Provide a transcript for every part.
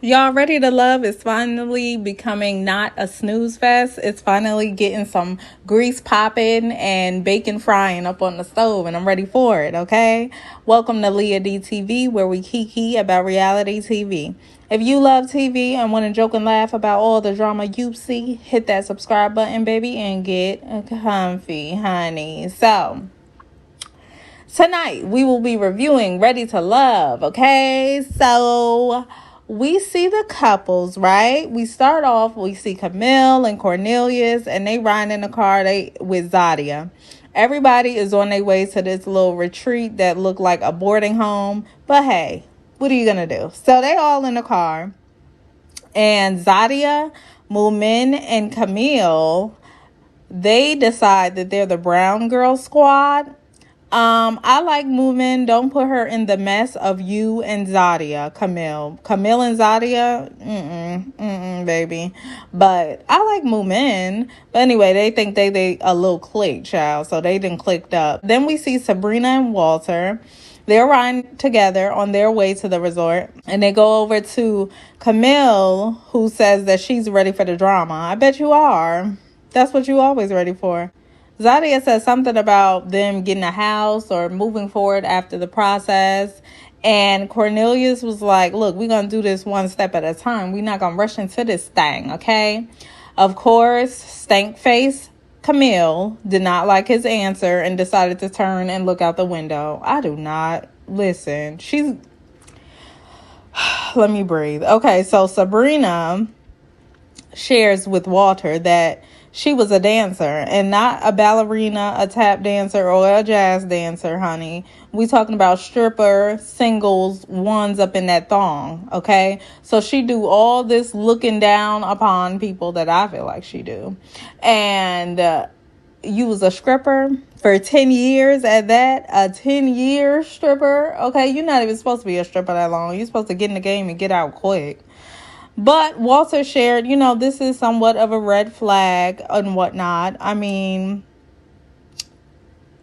Y'all ready to love is finally becoming not a snooze fest. It's finally getting some grease popping and bacon frying up on the stove, and I'm ready for it, okay? Welcome to Leah DTV, where we kiki about reality TV. If you love TV and want to joke and laugh about all the drama you see, hit that subscribe button, baby, and get comfy, honey. So, tonight we will be reviewing Ready to Love, okay? So we see the couples, right? We start off, we see Camille and Cornelius, and they ride in the car with Zadia. Everybody is on their way to this little retreat that looked like a boarding home, but hey, what are you gonna do? So they all in the car, and Zadia, Mumin, and Camille, they decide that they're the brown girl squad. I like Moomin. Don't put her in the mess of you and Zadia, Camille. Camille and Zadia, baby. But I like Moomin. But anyway, they think they a little clique, child. So they didn't clicked up. Then we see Sabrina and Walter. They're riding together on their way to the resort. And they go over to Camille, who says that she's ready for the drama. I bet you are. That's what you always ready for. Zadia said something about them getting a house or moving forward after the process. And Cornelius was like, look, we're going to do this one step at a time. We're not going to rush into this thing, okay? Of course, stank face Camille did not like his answer and decided to turn and look out the window. I do not. Listen, she's... Let me breathe. Okay, so Sabrina shares with Walter that she was a dancer and not a ballerina, a tap dancer, or a jazz dancer, honey. We talking about stripper, singles, ones up in that thong, okay? So she do all this looking down upon people that I feel like she do. And you was a stripper for 10 years at that, a 10-year stripper, okay? You're not even supposed to be a stripper that long. You're supposed to get in the game and get out quick. But Walter shared, this is somewhat of a red flag and whatnot. I mean,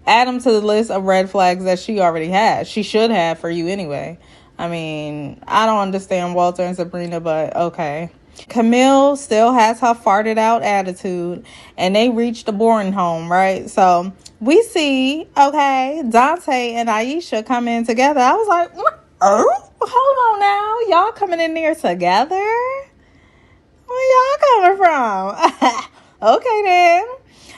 add them to the list of red flags that she already has. She should have for you anyway. I mean, I don't understand Walter and Sabrina, but okay. Camille still has her farted out attitude, and they reach the boarding home, right? So we see, okay, Dante and Aisha come in together. I was like, hold on now. Y'all coming in there together? Where y'all coming from? Okay, then.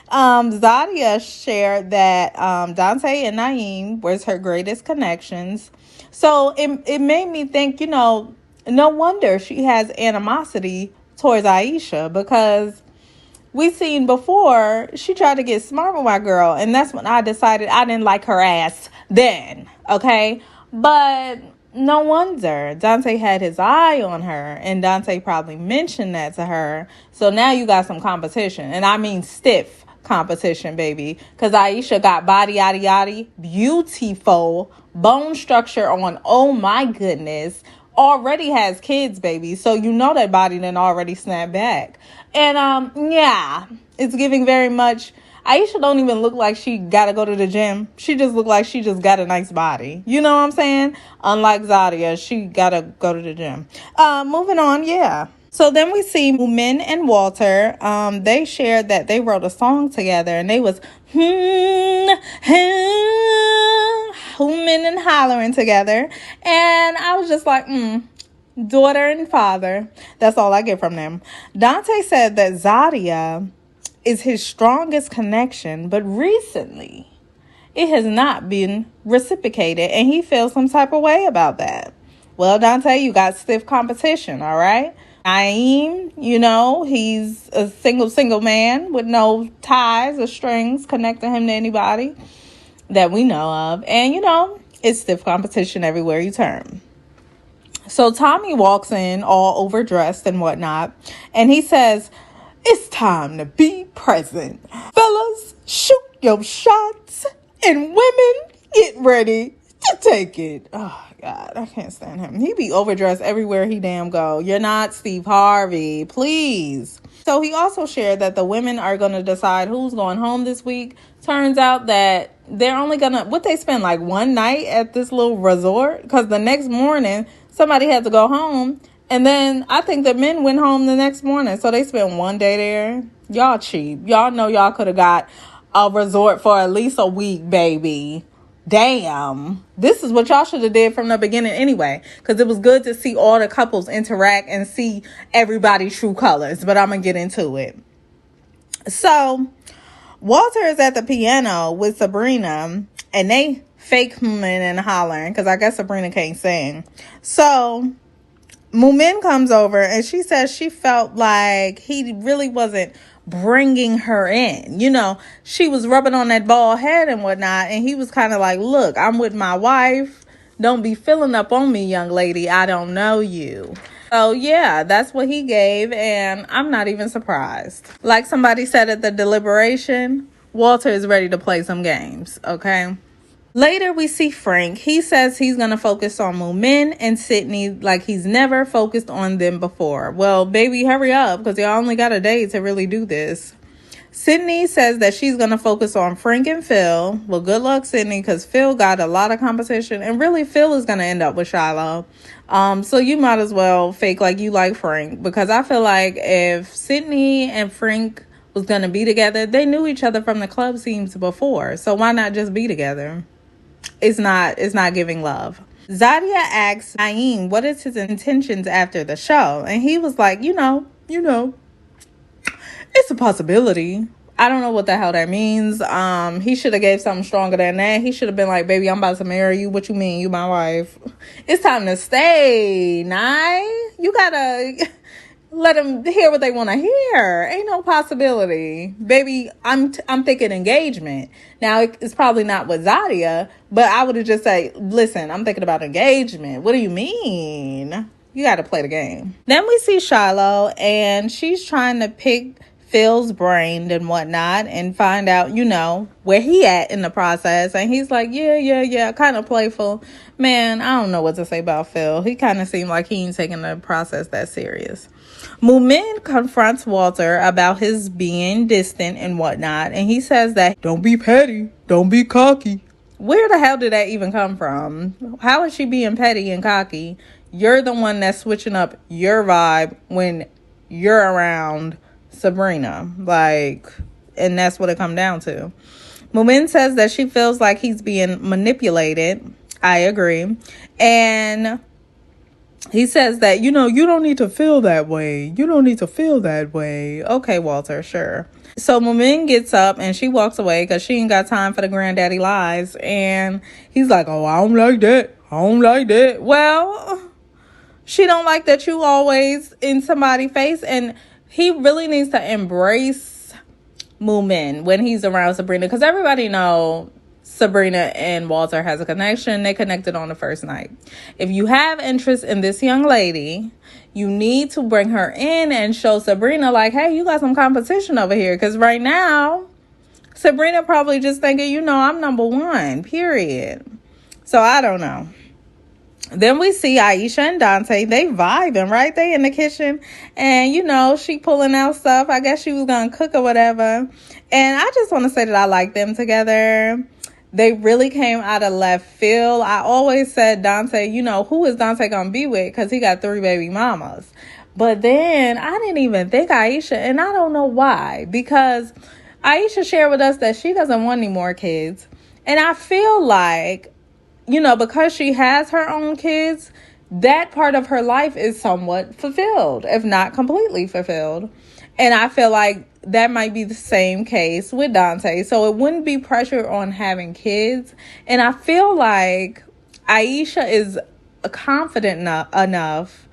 Zadia shared that Dante and Naeem was her greatest connections. So it made me think, no wonder she has animosity towards Aisha, because we seen before she tried to get smart with my girl, and that's when I decided I didn't like her ass then, okay? But no wonder Dante had his eye on her, and Dante probably mentioned that to her. So now you got some competition, and I mean stiff competition, baby, because Aisha got body, yaddy, yaddy, beautiful bone structure on, oh my goodness, already has kids, baby. So that body then already snapped back. And yeah, it's giving very much. Aisha don't even look like she gotta go to the gym. She just look like she just got a nice body. You know what I'm saying? Unlike Zadia, she gotta go to the gym. Moving on, yeah. So then we see Moomin and Walter. They shared that they wrote a song together, and they was hoomin' and hollering together. And I was just like, daughter and father. That's all I get from them. Dante said that Zadia is his strongest connection, but recently it has not been reciprocated, and he feels some type of way about that. Well, Dante, you got stiff competition, all right? Naeem, he's a single man with no ties or strings connecting him to anybody that we know of. And, it's stiff competition everywhere you turn. So Tommy walks in all overdressed and whatnot, and he says, it's time to be present. Fellas, shoot your shots, and women, get ready to take it. Oh, God, I can't stand him. He be overdressed everywhere he damn go. You're not Steve Harvey, please. So he also shared that the women are going to decide who's going home this week. Turns out that they're only going to, they spend like one night at this little resort? Because the next morning, somebody had to go home. And then I think the men went home the next morning. So they spent one day there. Y'all cheap. Y'all know y'all could have got a resort for at least a week, baby. Damn. This is what y'all should have did from the beginning anyway. Because it was good to see all the couples interact and see everybody's true colors. But I'm going to get into it. So Walter is at the piano with Sabrina. And they fake humming and hollering. Because I guess Sabrina can't sing. So Moomin comes over and she says she felt like he really wasn't bringing her in. You know, she was rubbing on that bald head and whatnot. And he was kind of like, look, I'm with my wife. Don't be filling up on me, young lady. I don't know you. So, yeah, that's what he gave. And I'm not even surprised. Like somebody said at the deliberation, Walter is ready to play some games. Okay. Later, we see Frank. He says he's going to focus on Moomin and Sydney like he's never focused on them before. Well, baby, hurry up because y'all only got a day to really do this. Sydney says that she's going to focus on Frank and Phil. Well, good luck, Sydney, because Phil got a lot of competition. And really, Phil is going to end up with Shiloh. So you might as well fake like you like Frank. Because I feel like if Sydney and Frank was going to be together, they knew each other from the club scenes before. So why not just be together? It's not giving love. Zadia asks Naeem what is his intentions after the show. And he was like, you know, it's a possibility. I don't know what the hell that means. He should have gave something stronger than that. He should have been like, baby, I'm about to marry you. What you mean? You my wife. It's time to stay, Nye. You gotta let them hear what they want to hear. Ain't no possibility. Baby, I'm thinking engagement. Now, it's probably not with Zadia, but I would have just said, listen, I'm thinking about engagement. What do you mean? You got to play the game. Then we see Shiloh, and she's trying to pick Phil's brain and whatnot and find out, you know, where he at in the process. And he's like, yeah, kind of playful. Man, I don't know what to say about Phil. He kind of seemed like he ain't taking the process that serious. Moomin confronts Walter about his being distant and whatnot, and he says that, don't be petty, don't be cocky. Where the hell did that even come from? How is she being petty and cocky? You're the one that's switching up your vibe when you're around Sabrina. And that's what it come down to. Moomin says that she feels like he's being manipulated. I agree. And he says that, you know, you don't need to feel that way. You don't need to feel that way. Okay, Walter, sure. So Moomin gets up and she walks away because she ain't got time for the granddaddy lies. And he's like, oh, I don't like that. I don't like that. Well, she don't like that you always in somebody's face. And he really needs to embrace Moomin when he's around Sabrina. Because everybody know Sabrina and Walter has a connection. They connected on the first night. If you have interest in this young lady, you need to bring her in and show Sabrina like, hey, you got some competition over here. Because right now, Sabrina probably just thinking, you know, I'm number one, period. So I don't know. Then we see Aisha and Dante. They vibing, right? They in the kitchen. And, you know, she pulling out stuff. I guess she was going to cook or whatever. And I just want to say that I like them together. They really came out of left field. I always said, Dante, you know, who is Dante going to be with? Because he got 3 baby mamas. But then I didn't even think Aisha. And I don't know why. Because Aisha shared with us that she doesn't want any more kids. And I feel like, you know, because she has her own kids, that part of her life is somewhat fulfilled, if not completely fulfilled. And I feel like that might be the same case with Dante. So it wouldn't be pressure on having kids. And I feel like Aisha is a confident enough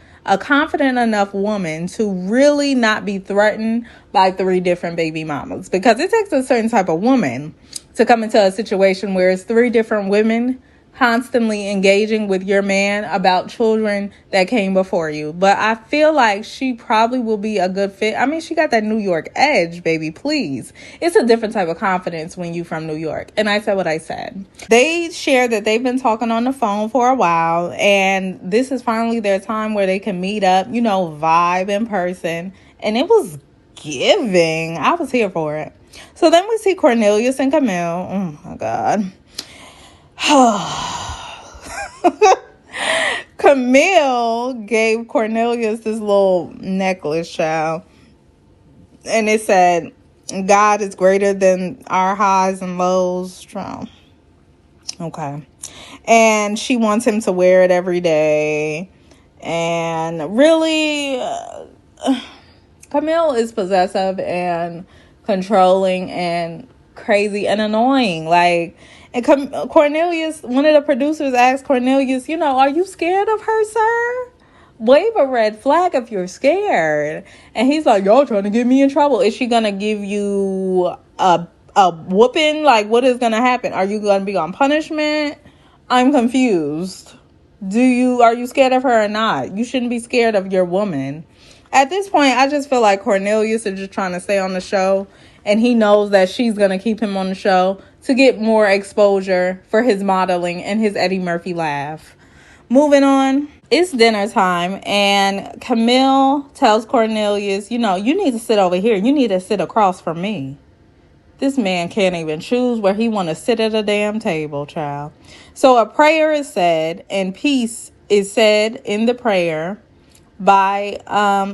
woman to really not be threatened by 3 different baby mamas. Because it takes a certain type of woman to come into a situation where it's 3 different women constantly engaging with your man about children that came before you. But I feel like she probably will be a good fit. I mean, she got that New York edge, baby, please. It's a different type of confidence when you from New York. And I said what I said. They shared that they've been talking on the phone for a while, and this is finally their time where they can meet up, you know, vibe in person. And it was giving. I was here for it. So then we see Cornelius and Camille. Oh my God. Camille gave Cornelius this little necklace, child. And it said, God is greater than our highs and lows, child. Okay. And she wants him to wear it every day. And really, Camille is possessive and controlling and crazy and annoying. Like, and Cornelius, one of the producers asked Cornelius, are you scared of her, sir? Wave a red flag if you're scared. And he's like, y'all trying to get me in trouble. Is she gonna give you a whooping? Like, what is gonna happen? Are you gonna be on punishment? I'm confused. Are you scared of her or not? You shouldn't be scared of your woman. At this point, I just feel like Cornelius is just trying to stay on the show, and he knows that she's going to keep him on the show to get more exposure for his modeling and his Eddie Murphy laugh. Moving on, it's dinner time, and Camille tells Cornelius, you need to sit over here. You need to sit across from me. This man can't even choose where he want to sit at a damn table, child. So a prayer is said, and peace is said in the prayer by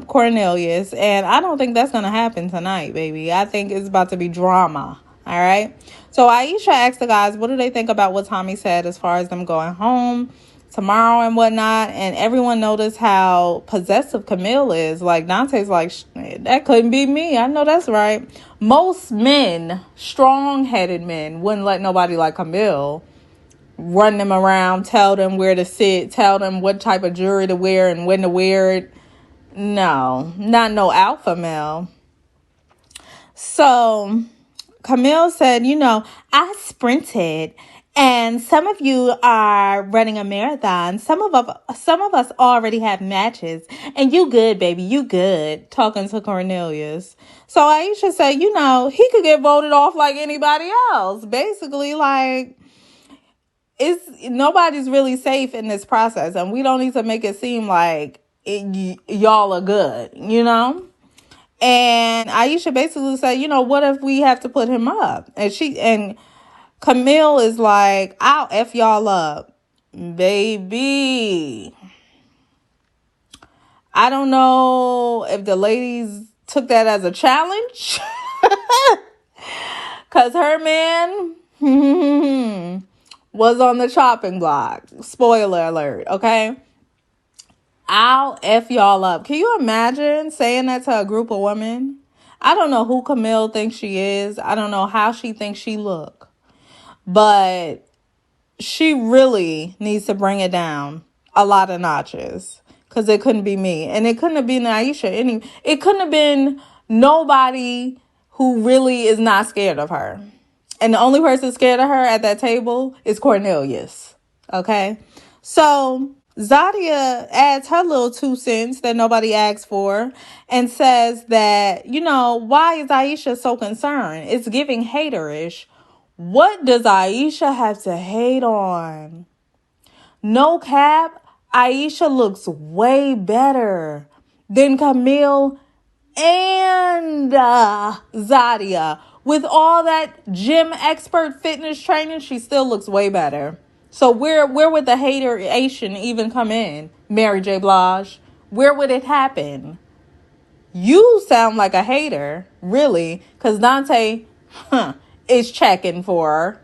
Cornelius. And I don't think that's going to happen tonight, baby. I think it's about to be drama. All right. So Aisha asked the guys, what do they think about what Tommy said as far as them going home tomorrow and whatnot? And everyone noticed how possessive Camille is. Like, Dante's like, that couldn't be me. I know that's right. Most men, strong-headed men, wouldn't let nobody like Camille run them around, tell them where to sit, tell them what type of jewelry to wear and when to wear it. No, not no alpha male. So Camille said, I sprinted, and some of you are running a marathon. Some of us already have matches, and you good, baby, you good. Talking to Cornelius. So Aisha said, he could get voted off like anybody else. Basically, like, nobody's really safe in this process, and we don't need to make it seem like y'all are good, And Aisha basically said, what if we have to put him up? And Camille is like, I'll F y'all up, baby. I don't know if the ladies took that as a challenge, because her man was on the chopping block. Spoiler alert, okay? I'll F y'all up. Can you imagine saying that to a group of women? I don't know who Camille thinks she is. I don't know how she thinks she look. But she really needs to bring it down a lot of notches. Because it couldn't be me. And it couldn't have been Aisha. It couldn't have been nobody who really is not scared of her. And the only person scared of her at that table is Cornelius. Okay? So Zadia adds her little 2 cents that nobody asked for and says that, why is Aisha so concerned? It's giving haterish. What does Aisha have to hate on? No cap, Aisha looks way better than Camille and Zadia. With all that gym expert fitness training, she still looks way better. So where would the hateration even come in, Mary J. Blige? Where would it happen? You sound like a hater, really, because Dante is checking for her.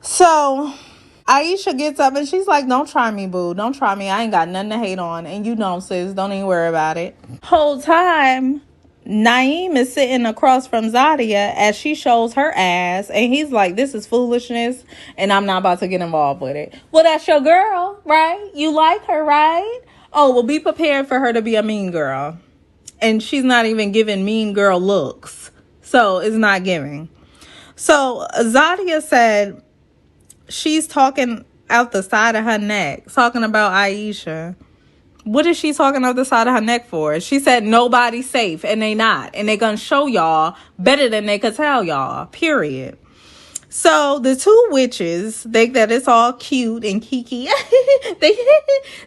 So Aisha gets up and she's like, don't try me, boo. Don't try me. I ain't got nothing to hate on. And sis, don't even worry about it. Whole time, Naeem is sitting across from Zadia as she shows her ass. And he's like, this is foolishness. And I'm not about to get involved with it. Well, that's your girl, right? You like her, right? Oh, well, be prepared for her to be a mean girl. And she's not even giving mean girl looks. So it's not giving. So Zadia said she's talking out the side of her neck, talking about Aisha. What is she talking out the side of her neck for? She said nobody's safe, and they not. And they gonna show y'all better than they could tell y'all, period. So the 2 witches think that it's all cute and kiki.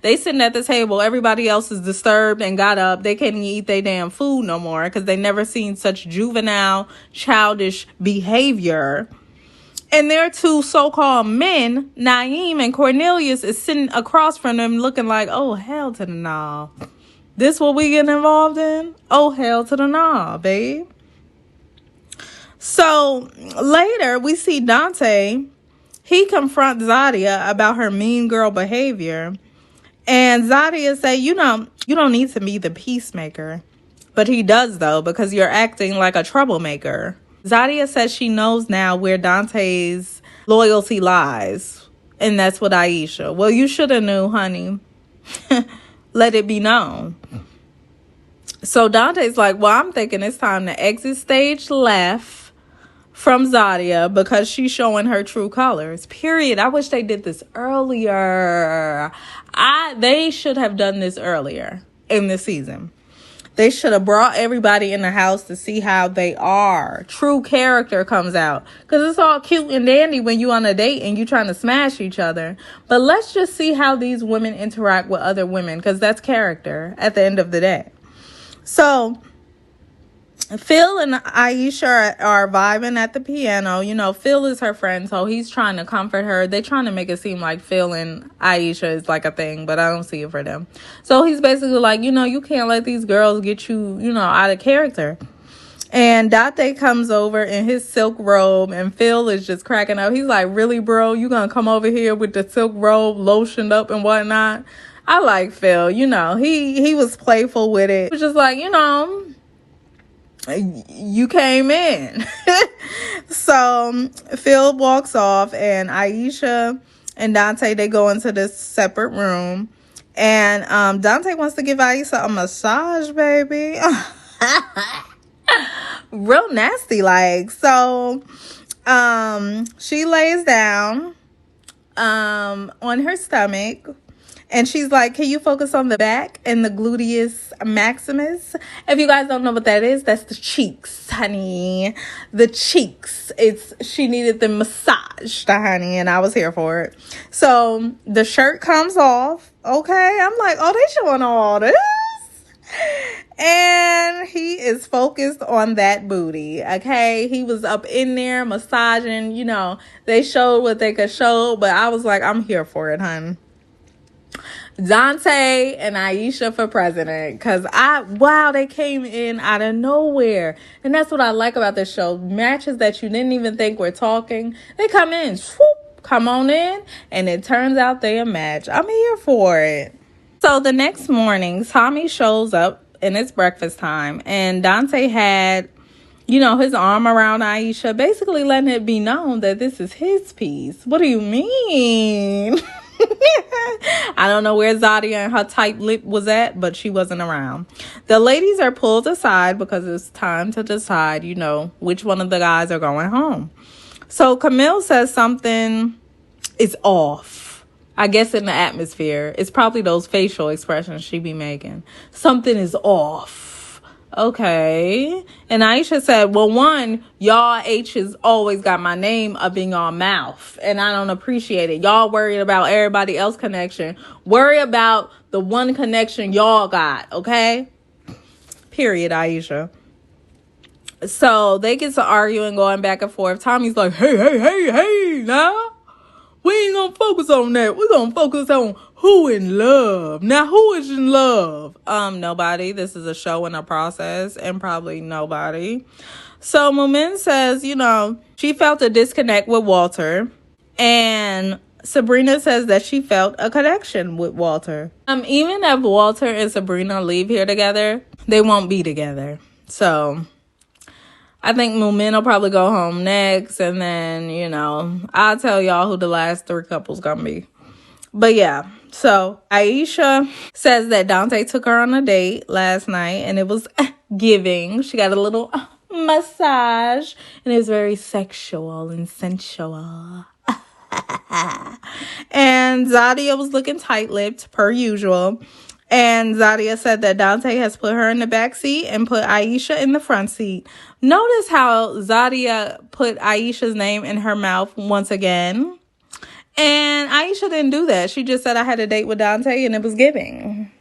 They sitting at the table. Everybody else is disturbed and got up. They can't even eat their damn food no more because they never seen such juvenile, childish behavior. And their two so-called men, Naeem and Cornelius, is sitting across from them looking like, oh, hell to the nah. This what we get involved in? Oh, hell to the nah, babe. So later we see Dante. He confronts Zadia about her mean girl behavior. And Zadia say, you don't need to be the peacemaker. But he does, though, because you're acting like a troublemaker. Zadia says she knows now where Dante's loyalty lies. And that's with Aisha. Well, you should have knew, honey. Let it be known. So Dante's like, well, I'm thinking it's time to exit stage left from Zadia because she's showing her true colors. Period. I wish they did this earlier. They should have done this earlier in the season. They should have brought everybody in the house to see how they are. True character comes out. Because it's all cute and dandy when you on a date and you trying to smash each other. But let's just see how these women interact with other women. Because that's character at the end of the day. So Phil and Aisha are vibing at the piano. You know, Phil is her friend, so he's trying to comfort her. They're trying to make it seem like Phil and Aisha is like a thing, but I don't see it for them. So he's basically like, you can't let these girls get you, out of character. And Date comes over in his silk robe, and Phil is just cracking up. He's like, really, bro? You gonna come over here with the silk robe lotioned up and whatnot? I like Phil. He was playful with it. He was just like, you came in. So Phil walks off, and Aisha and Dante, they go into this separate room, and Dante wants to give Aisha a massage, baby. Real nasty like. So she lays down on her stomach. And she's like, can you focus on the back and the gluteus maximus? If you guys don't know what that is, that's the cheeks, honey. The cheeks. She needed the massage, honey, and I was here for it. So the shirt comes off. Okay. I'm like, oh, they showing all this. And he is focused on that booty. Okay. He was up in there massaging, they showed what they could show, but I was like, I'm here for it, honey. Dante and Aisha for president, because they came in out of nowhere. And that's what I like about this show. Matches that you didn't even think were talking, they come in, swoop, come on in, and it turns out they a match. I'm here for it. So the next morning, Tommy shows up and it's breakfast time, and Dante had his arm around Aisha, basically letting it be known that this is his piece. What do you mean? I don't know where Zadia and her tight lip was at, but she wasn't around. The ladies are pulled aside because it's time to decide, which one of the guys are going home. So Camille says something is off. I guess in the atmosphere. It's probably those facial expressions she be making. Something is off. Okay. And Aisha said, well, one, y'all H's always got my name up in y'all mouth, and I don't appreciate it. Y'all worried about everybody else connection. Worry about the one connection y'all got, okay? Period, Aisha. So they get to arguing, going back and forth. Tommy's like, hey, now. We ain't gonna focus on that. We're gonna focus on who in love. Now, who is in love? Nobody. This is a show in a process, and probably nobody. So Mumin says, she felt a disconnect with Walter, and Sabrina says that she felt a connection with Walter. Even if Walter and Sabrina leave here together, they won't be together. So I think Mumin will probably go home next, and then, I'll tell y'all who the last 3 couples gonna be. But yeah, so Aisha says that Dante took her on a date last night, and it was giving. She got a little massage, and it was very sexual and sensual. And Zadia was looking tight-lipped, per usual. And Zadia said that Dante has put her in the back seat and put Aisha in the front seat. Notice how Zadia put Aisha's name in her mouth once again. And Aisha didn't do that. She just said, I had a date with Dante and it was giving.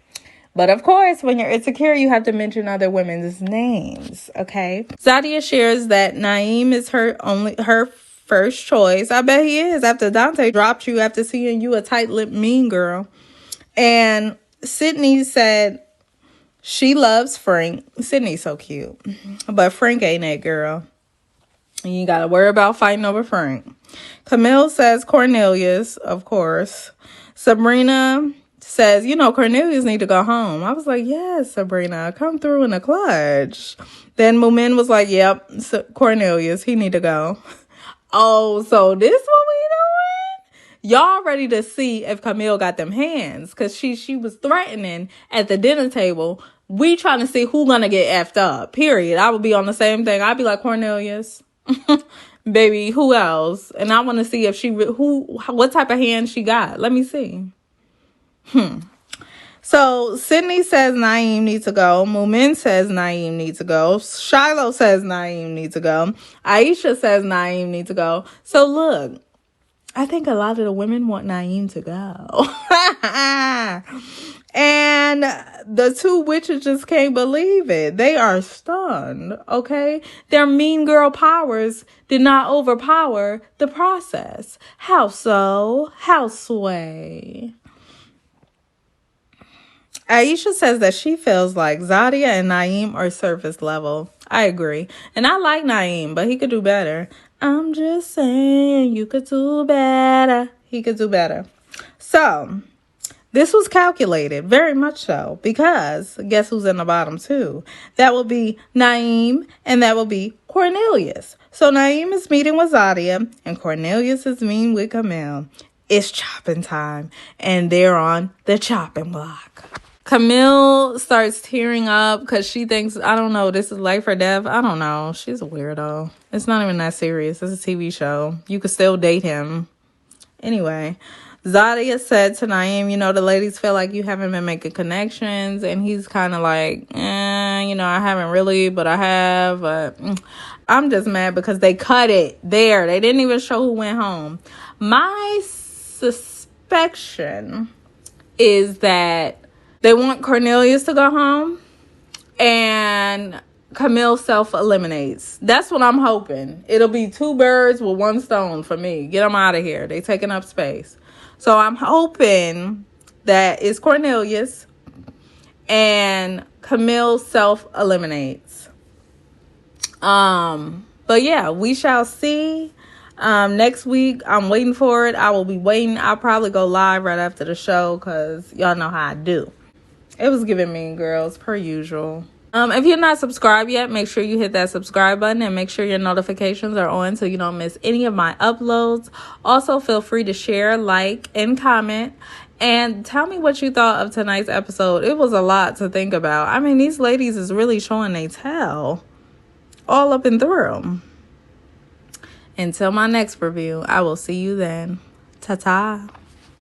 But of course, when you're insecure, you have to mention other women's names, okay? Zadia shares that Naeem is her first choice. I bet he is, after Dante dropped you after seeing you a tight-lipped mean girl. And Sydney said she loves Frank. Sydney's so cute. But Frank ain't that girl. You ain't got to worry about fighting over Frank. Camille says Cornelius, of course. Sabrina says, Cornelius need to go home. I was like, yes, Sabrina, come through in the clutch. Then Moomin was like, yep, Cornelius, he need to go. Oh, so this what we doing? Y'all ready to see if Camille got them hands? Because she was threatening at the dinner table. We trying to see who gonna get effed up, period. I would be on the same thing. I'd be like, Cornelius. Baby, who else? And I want to see if what type of hand she got. Let me see. So Sydney says Naeem needs to go. Moomin says Naeem needs to go. Shiloh says Naeem needs to go. Aisha says Naeem needs to go. So look, I think a lot of the women want Naeem to go. And the two witches just can't believe it. They are stunned, okay? Their mean girl powers did not overpower the process. How so? How sway? Aisha says that she feels like Zadia and Naeem are surface level. I agree. And I like Naeem, but he could do better. I'm just saying you could do better. He could do better. So this was calculated, very much so, because guess who's in the bottom two? That will be Naeem, and that will be Cornelius. So Naeem is meeting with Zadia, and Cornelius is meeting with Camille. It's chopping time, and they're on the chopping block. Camille starts tearing up because she thinks, I don't know, this is life or death. I don't know. She's a weirdo. It's not even that serious. It's a TV show. You could still date him. Anyway, Zadia said to Naeem, the ladies feel like you haven't been making connections. And he's kind of like, I haven't really, but I have. But I'm just mad because they cut it there. They didn't even show who went home. My suspicion is that they want Cornelius to go home and Camille self-eliminates. That's what I'm hoping. It'll be two birds with one stone for me. Get them out of here. They taking up space. So I'm hoping that it's Cornelius and Camille self-eliminates. But yeah, we shall see. Next week, I'm waiting for it. I will be waiting. I'll probably go live right after the show because y'all know how I do. It was giving Mean Girls per usual. If you're not subscribed yet, make sure you hit that subscribe button and make sure your notifications are on so you don't miss any of my uploads. Also, feel free to share, like, and comment. And tell me what you thought of tonight's episode. It was a lot to think about. I mean, these ladies is really showing they tell all up and through. Until my next review, I will see you then. Ta-ta.